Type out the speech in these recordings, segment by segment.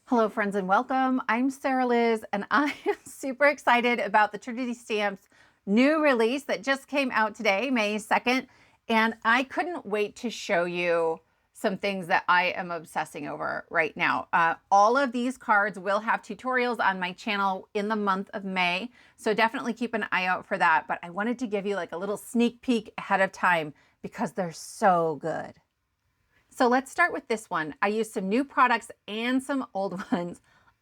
Hello friends and welcome. I'm Sarah Liz and I am super excited about the Trinity Stamps new release that just came out today, May 2nd. And I couldn't wait to show you some things that I am obsessing over right now. All of these cards will have tutorials on my channel in the month of May. So definitely keep an eye out for that. But I wanted to give you like a little sneak peek ahead of time because they're so good. So let's start with this one. I used some new products and some old ones.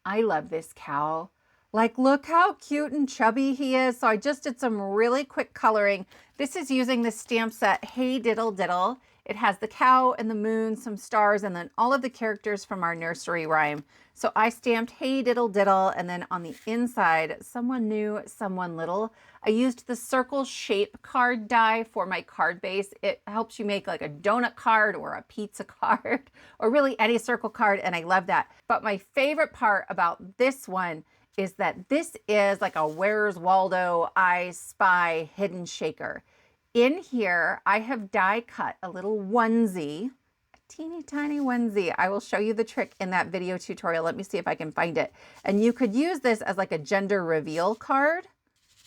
I love this cow. Like, look how cute and chubby he is. So I just did some really quick coloring. This is using the stamp set Hey Diddle Diddle. It has the cow and the moon, some stars, and then all of the characters from our nursery rhyme. So I stamped Hey Diddle Diddle, and then on the inside, someone new, someone little. I used the circle shape card die for my card base. It helps you make like a donut card or a pizza card or really any circle card, and I love that. But my favorite part about this one is that this is like a Where's Waldo, I Spy hidden shaker. In here, I have die cut a little onesie, a teeny tiny onesie. I will show you the trick in that video tutorial. Let me see if I can find it. And you could use this as like a gender reveal card.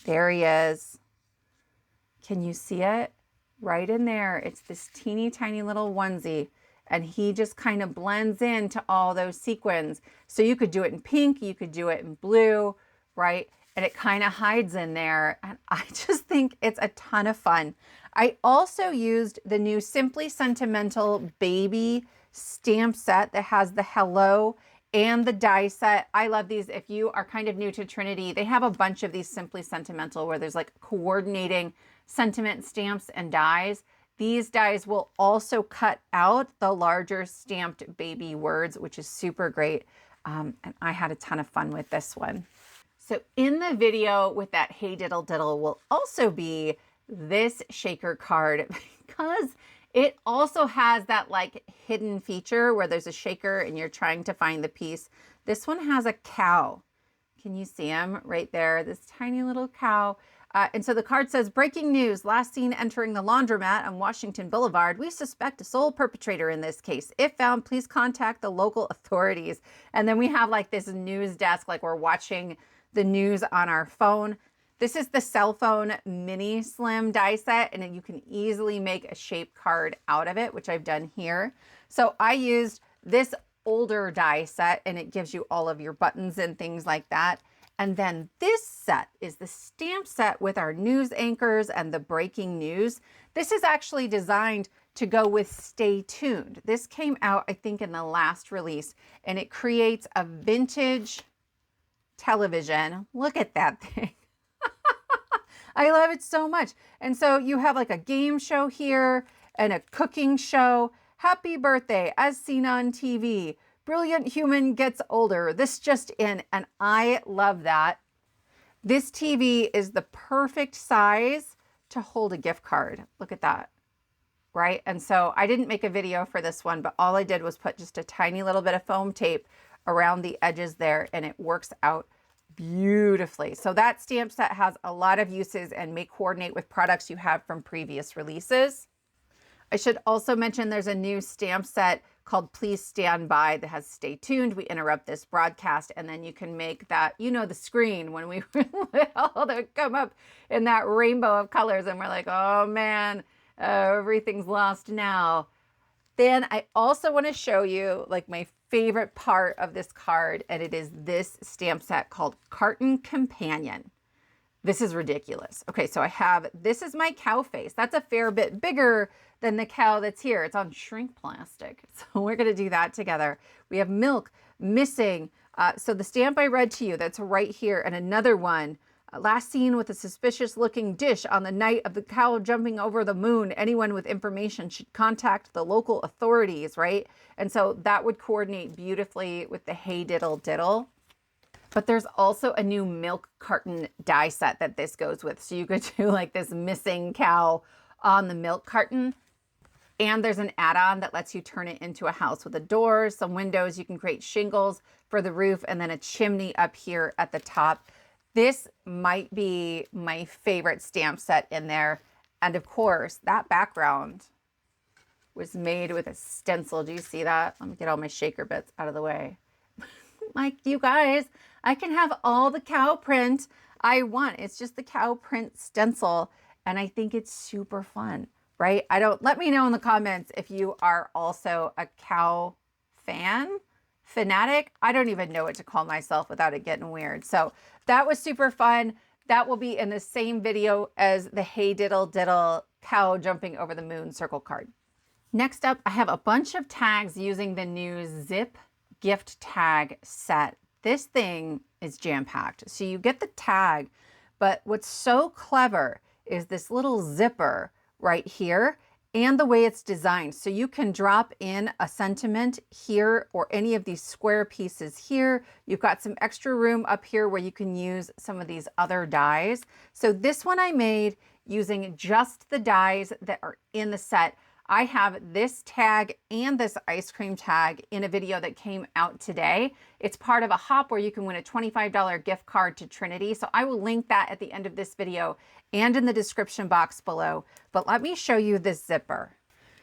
There he is. Can you see it? Right in there. It's this teeny tiny little onesie. And he just kind of blends into all those sequins. So you could do it in pink, you could do it in blue, right? And it kind of hides in there. And I just think it's a ton of fun. I also used the new Simply Sentimental baby stamp set that has the hello and the die set. I love these. If you are kind of new to Trinity, they have a bunch of these Simply Sentimental where there's like coordinating sentiment stamps and dies. These dies will also cut out the larger stamped baby words, which is super great. And I had a ton of fun with this one. So in the video with that Hey Diddle Diddle will also be this shaker card because it also has that like hidden feature where there's a shaker and you're trying to find the piece. This one has a cow. Can you see him right there? This tiny little cow. And so the card says, breaking news, last seen entering the laundromat on Washington Boulevard. We suspect a sole perpetrator in this case. If found, please contact the local authorities. And then we have like this news desk, like we're watching the news on our phone. This is the cell phone mini slim die set, and then you can easily make a shape card out of it, which I've done here. So I used this older die set, and it gives you all of your buttons and things like that. And then this set is the stamp set with our news anchors and the breaking news. This is actually designed to go with Stay Tuned. This came out, I think, in the last release, and it creates a vintage television. Look at that thing. I love it so much. And so you have like a game show here and a cooking show. Happy birthday as seen on TV. Brilliant human gets older. This just in, and I love that. This TV is the perfect size to hold a gift card. Look at that, right? And so I didn't make a video for this one, but all I did was put just a tiny little bit of foam tape around the edges there, and it works out beautifully. So that stamp set has a lot of uses and may coordinate with products you have from previous releases. I should also mention there's a new stamp set called Please Stand By that has Stay Tuned. We interrupt this broadcast, and then you can make that, you know, the screen when we all that come up in that rainbow of colors and we're like, oh man, everything's lost now. Then I also want to show you like my favorite part of this card, and it is this stamp set called Carton Companion. This is ridiculous. Okay, so I have, this is my cow face. That's a fair bit bigger than the cow that's here. It's on shrink plastic. So we're gonna do that together. We have milk missing. So the stamp I read to you, that's right here, and another one. Last seen with a suspicious looking dish on the night of the cow jumping over the moon. Anyone with information should contact the local authorities, right? And so that would coordinate beautifully with the Hey Diddle Diddle. But there's also a new milk carton die set that this goes with. So you could do like this missing cow on the milk carton. And there's an add-on that lets you turn it into a house with a door, some windows. You can create shingles for the roof and then a chimney up here at the top. This might be my favorite stamp set in there. And of course, that background was made with a stencil. Do you see that? Let me get all my shaker bits out of the way. Like, you guys, I can have all the cow print I want. It's just the cow print stencil. And I think it's super fun, right? Let me know in the comments if you are also a cow fanatic. I don't even know what to call myself without it getting weird. So that was super fun. That will be in the same video as the Hey Diddle Diddle cow jumping over the moon circle card. Next up, I have a bunch of tags using the new Zip gift tag set. This thing is jam-packed. So you get the tag, but what's so clever is this little zipper right here and the way it's designed. So you can drop in a sentiment here or any of these square pieces here. You've got some extra room up here where you can use some of these other dies. So this one I made using just the dies that are in the set. I have this tag and this ice cream tag in a video that came out today. It's part of a hop where you can win a $25 gift card to Trinity. So I will link that at the end of this video and in the description box below. But let me show you this zipper.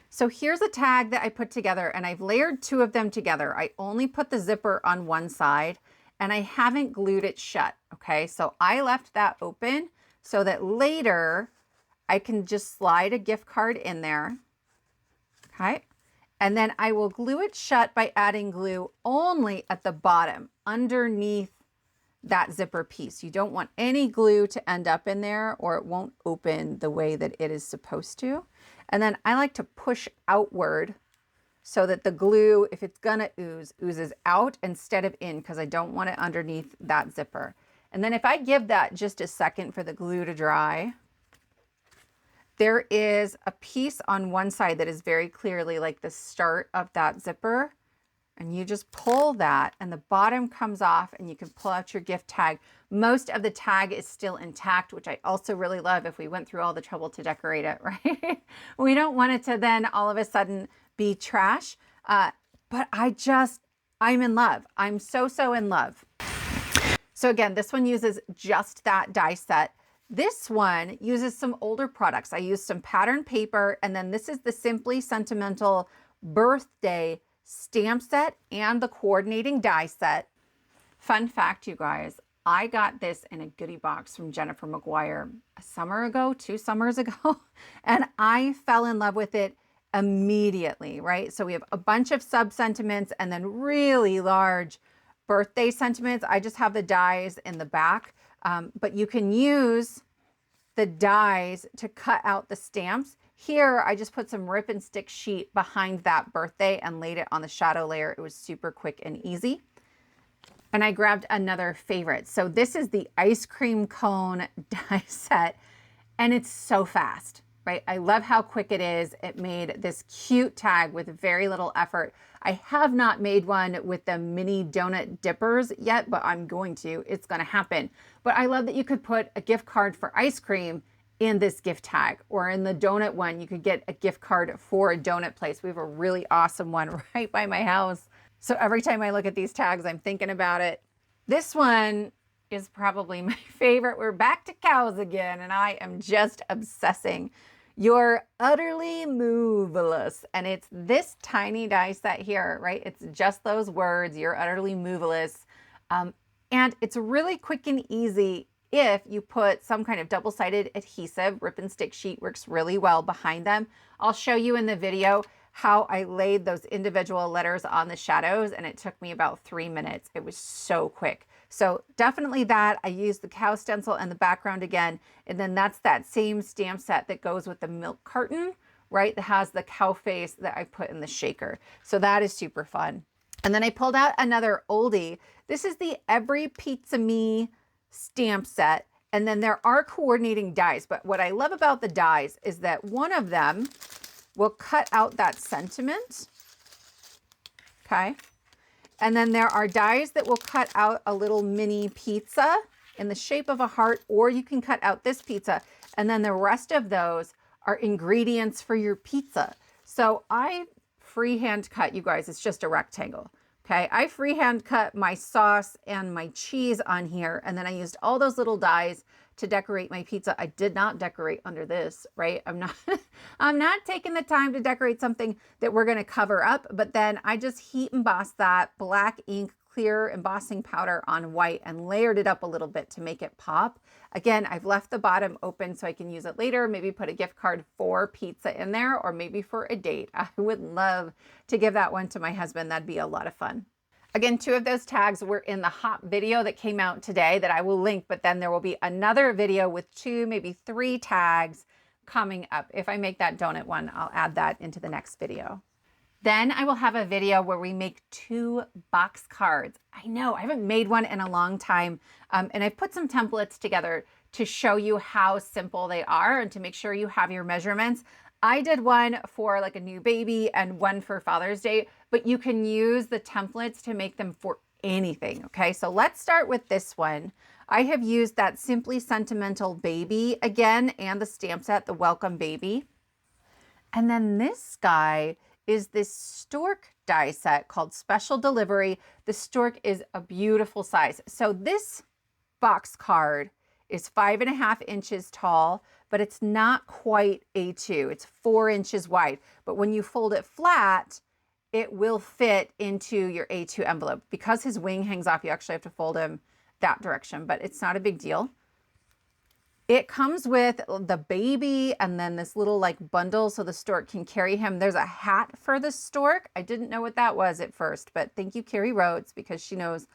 So here's a tag that I put together, and I've layered two of them together. I only put the zipper on one side and I haven't glued it shut. Okay, so I left that open so that later I can just slide a gift card in there. Okay, and then I will glue it shut by adding glue only at the bottom underneath that zipper piece. You don't want any glue to end up in there or it won't open the way that it is supposed to. And then I like to push outward so that the glue, if it's gonna ooze, oozes out instead of in, because I don't want it underneath that zipper. And then if I give that just a second for the glue to dry, there is a piece on one side that is very clearly like the start of that zipper. And you just pull that and the bottom comes off and you can pull out your gift tag. Most of the tag is still intact, which I also really love if we went through all the trouble to decorate it, right? We don't want it to then all of a sudden be trash. But I'm in love. I'm so in love. So again, this one uses just that die set. This one uses some older products. I used some pattern paper, and then this is the Simply Sentimental birthday stamp set and the coordinating die set. Fun fact, you guys, I got this in a goodie box from Jennifer McGuire a summer ago, 2 summers ago, and I fell in love with it immediately, right? So we have a bunch of sub sentiments and then really large birthday sentiments. I just have the dies in the back. But you can use the dies to cut out the stamps. Here, I just put some rip and stick sheet behind that birthday and laid it on the shadow layer. It was super quick and easy. And I grabbed another favorite. So this is the ice cream cone die set, and it's so fast, right? I love how quick it is. It made this cute tag with very little effort. I have not made one with the mini donut dippers yet, but I'm going to. It's going to happen. But I love that you could put a gift card for ice cream in this gift tag, or in the donut one, you could get a gift card for a donut place. We have a really awesome one right by my house. So every time I look at these tags, I'm thinking about it. This one is probably my favorite. We're back to cows again, and I am just obsessing. You're utterly Moovelous, and it's this tiny die set here, right? It's just those words, you're utterly Moovelous. And it's really quick and easy if you put some kind of double-sided adhesive. Rip and stick sheet works really well behind them. I'll show you in the video how I laid those individual letters on the shadows, and it took me about 3 minutes. It was so quick. So definitely that. I used the cow stencil and the background again, and then that's that same stamp set that goes with the milk carton, right? That has the cow face that I put in the shaker. So that is super fun. And then I pulled out another oldie. This is the Every Pizza Me stamp set. And then there are coordinating dies. But what I love about the dies is that one of them will cut out that sentiment. Okay. And then there are dies that will cut out a little mini pizza in the shape of a heart, or you can cut out this pizza. And then the rest of those are ingredients for your pizza. So I freehand cut, you guys, it's just a rectangle. Okay, I freehand cut my sauce and my cheese on here, and then I used all those little dies to decorate my pizza. I did not decorate under this, right? I'm not taking the time to decorate something that we're gonna cover up, but then I just heat embossed that black ink clear embossing powder on white and layered it up a little bit to make it pop. Again, I've left the bottom open so I can use it later, maybe put a gift card for pizza in there, or maybe for a date. I would love to give that one to my husband. That'd be a lot of fun. Again, 2 of those tags were in the hop video that came out today that I will link, but then there will be another video with 2, maybe 3 tags coming up. If I make that donut one, I'll add that into the next video. Then I will have a video where we make 2 box cards. I know, I haven't made one in a long time, and I put some templates together to show you how simple they are and to make sure you have your measurements. I did one for like a new baby and one for Father's Day, but you can use the templates to make them for anything, okay? So let's start with this one. I have used that Simply Sentimental baby again, and the stamp set, the Welcome Baby. And then this guy is this stork die set called Special Delivery. The stork is a beautiful size. So this box card is 5.5 inches tall, but it's not quite A2. It's 4 inches wide. But when you fold it flat, it will fit into your A2 envelope. Because his wing hangs off, you actually have to fold him that direction, but it's not a big deal. It comes with the baby and then this little like bundle so the stork can carry him. There's a hat for the stork. I didn't know what that was at first, but thank you, Carrie Rhodes, because she knows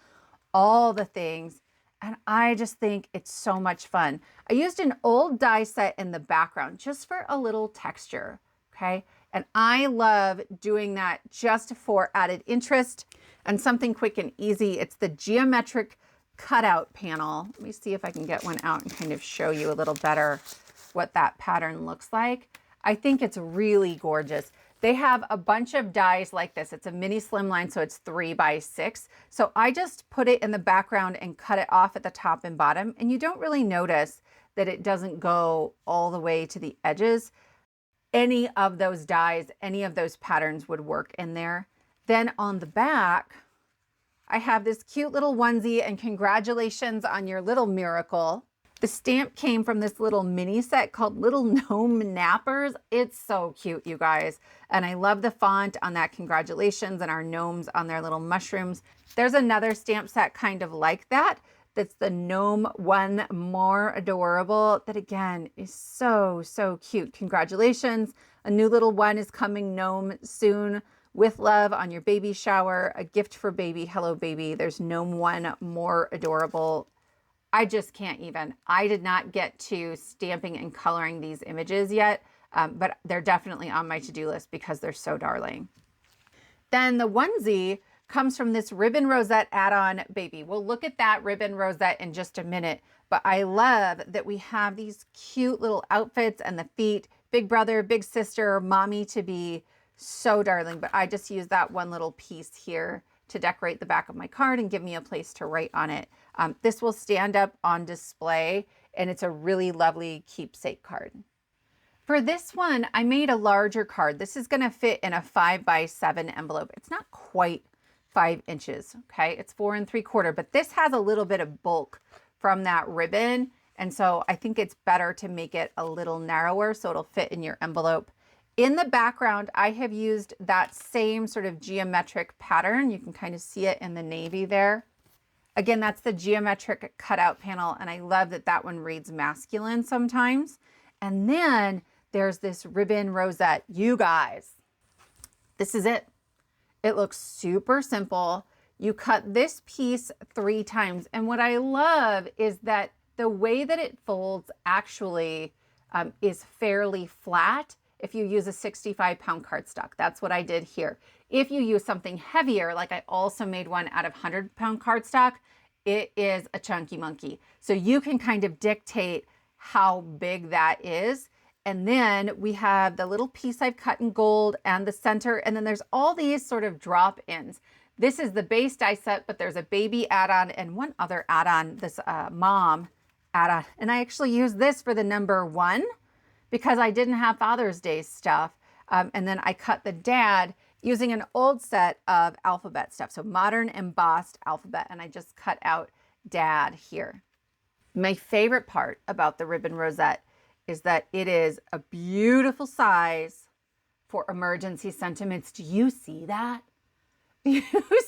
all the things. And I just think it's so much fun. I used an old die set in the background just for a little texture, okay? And I love doing that just for added interest and something quick and easy. It's the geometric cutout panel. Let me see if I can get one out and kind of show you a little better what that pattern looks like. I think it's really gorgeous. They have a bunch of dies like this. It's a mini slimline, so it's 3 by 6. So I just put it in the background and cut it off at the top and bottom, and you don't really notice that it doesn't go all the way to the edges. Any of those dies, any of those patterns would work in there. Then on the back, I have this cute little onesie, and congratulations on your little miracle. The stamp came from this little mini set called Little Gnome Nappers. It's so cute, you guys. And I love the font on that congratulations and our gnomes on their little mushrooms. There's another stamp set kind of like that. That's the Gnome One More Adorable. That again is so, so cute. Congratulations. A new little one is coming, Gnome, soon. With love on your baby shower. A gift for baby. Hello, baby. There's Gnome One More Adorable. I just can't even. I did not get to stamping and coloring these images yet, but they're definitely on my to-do list because they're so darling. Then the onesie comes from this Ribbon Rosette add-on baby. We'll look at that Ribbon Rosette in just a minute, but I love that we have these cute little outfits and the feet, big brother, big sister, mommy to be, so darling. But I just use that one little piece here to decorate the back of my card and give me a place to write on it. This will stand up on display, and it's a really lovely keepsake card. For this one, I made a larger card. This is gonna fit in a 5 by 7 envelope. It's not quite 5 inches, okay? It's 4 3/4, but this has a little bit of bulk from that ribbon. And so I think it's better to make it a little narrower so it'll fit in your envelope. In the background, I have used that same sort of geometric pattern. You can kind of see it in the navy there. Again, that's the geometric cutout panel, and I love that that one reads masculine sometimes. And then there's this Ribbon Rosette. You guys, this is it. It looks super simple. You cut this piece 3 times, and what I love is that the way that it folds actually is fairly flat. If you use a 65-pound cardstock, that's what I did here. If you use something heavier, like I also made one out of 100-pound cardstock, it is a chunky monkey. So you can kind of dictate how big that is. And then we have the little piece I've cut in gold and the center, and then there's all these sort of drop-ins. This is the base die set, but there's a baby add-on and one other add-on, this mom add-on. And I actually used this for the number 1. Because I didn't have Father's Day stuff. And then I cut the dad using an old set of alphabet stuff. So modern embossed alphabet. And I just cut out dad here. My favorite part about the Ribbon Rosette is that it is a beautiful size for emergency sentiments. Do you see that? You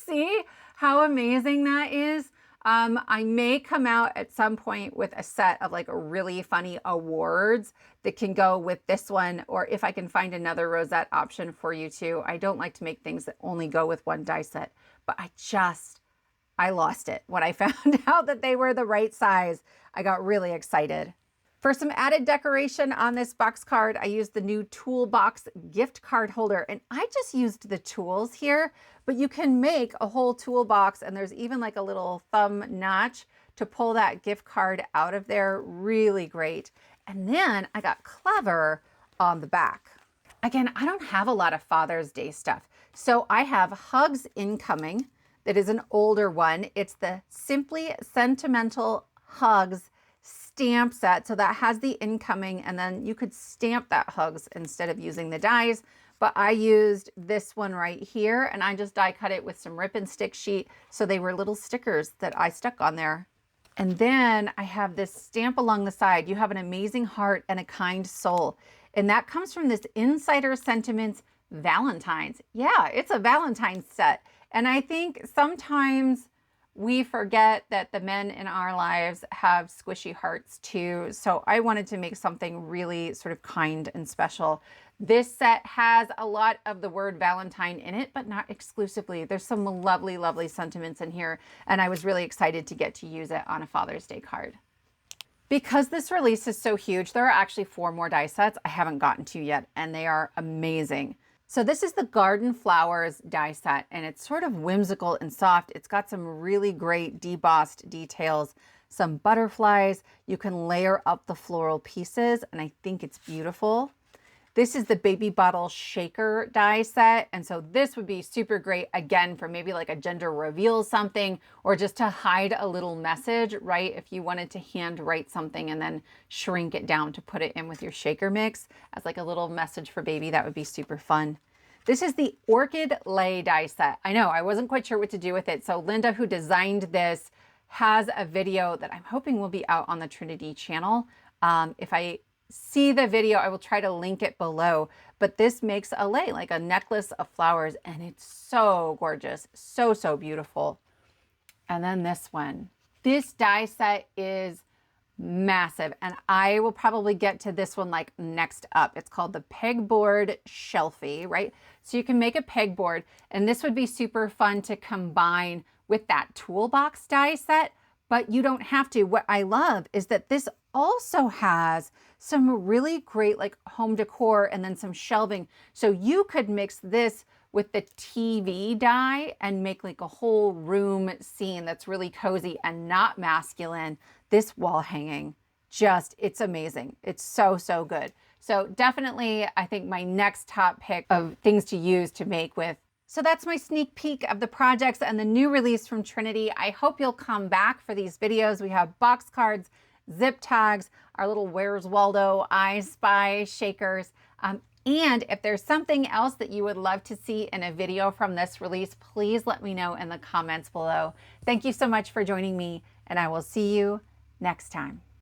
see how amazing that is. I may come out at some point with a set of like really funny awards that can go with this one, or if I can find another rosette option for you too. I don't like to make things that only go with one die set, but I lost it when I found out that they were the right size. I got really excited. For some added decoration on this box card, I used the new Toolbox gift card holder, and I just used the tools here, but you can make a whole toolbox, and there's even like a little thumb notch to pull that gift card out of there. Really great. And then I got clever on the back. Again, I don't have a lot of Father's Day stuff, so I have Hugs Incoming. That is an older one. It's the Simply Sentimental Hugs stamp set. So that has the incoming, and then you could stamp that Hugs instead of using the dies. But I used this one right here, and I just die cut it with some rip and stick sheet. So they were little stickers that I stuck on there. And then I have this stamp along the side. You have an amazing heart and a kind soul. And that comes from this Insider Sentiments Valentine's. Yeah, it's a Valentine's set. And I think sometimes we forget that the men in our lives have squishy hearts too. So I wanted to make something really sort of kind and special. This set has a lot of the word Valentine in it, but not exclusively. There's some lovely, lovely sentiments in here, and I was really excited to get to use it on a Father's Day card. Because this release is so huge, there are actually 4 more die sets I haven't gotten to yet, and they are amazing. So this is the Garden Flowers die set, and it's sort of whimsical and soft. It's got some really great debossed details, some butterflies. You can layer up the floral pieces, and I think it's beautiful. This is the Baby Bottle Shaker die set, and so this would be super great, again, for maybe like a gender reveal something, or just to hide a little message, right? If you wanted to hand write something and then shrink it down to put it in with your shaker mix as like a little message for baby, that would be super fun. This is the Orchid Lay die set. I know, I wasn't quite sure what to do with it. So Linda, who designed this, has a video that I'm hoping will be out on the Trinity channel. If I see the video, I will try to link it below. But this makes a lei, like a necklace of flowers, and it's so gorgeous. So, so beautiful. And then this one. This die set is massive, and I will probably get to this one like next up. It's called the Pegboard Shelfie, right? So you can make a pegboard, and this would be super fun to combine with that toolbox die set, but you don't have to. What I love is that this also has some really great like home decor and then some shelving. So you could mix this with the TV die and make like a whole room scene that's really cozy and not masculine. This wall hanging, it's amazing. It's so, so good. So definitely, I think my next top pick of things to use to make with. So that's my sneak peek of the projects and the new release from Trinity. I hope you'll come back for these videos. We have box cards, zip tags, our little Where's Waldo, I Spy shakers. And if there's something else that you would love to see in a video from this release, please let me know in the comments below. Thank you so much for joining me, and I will see you next time.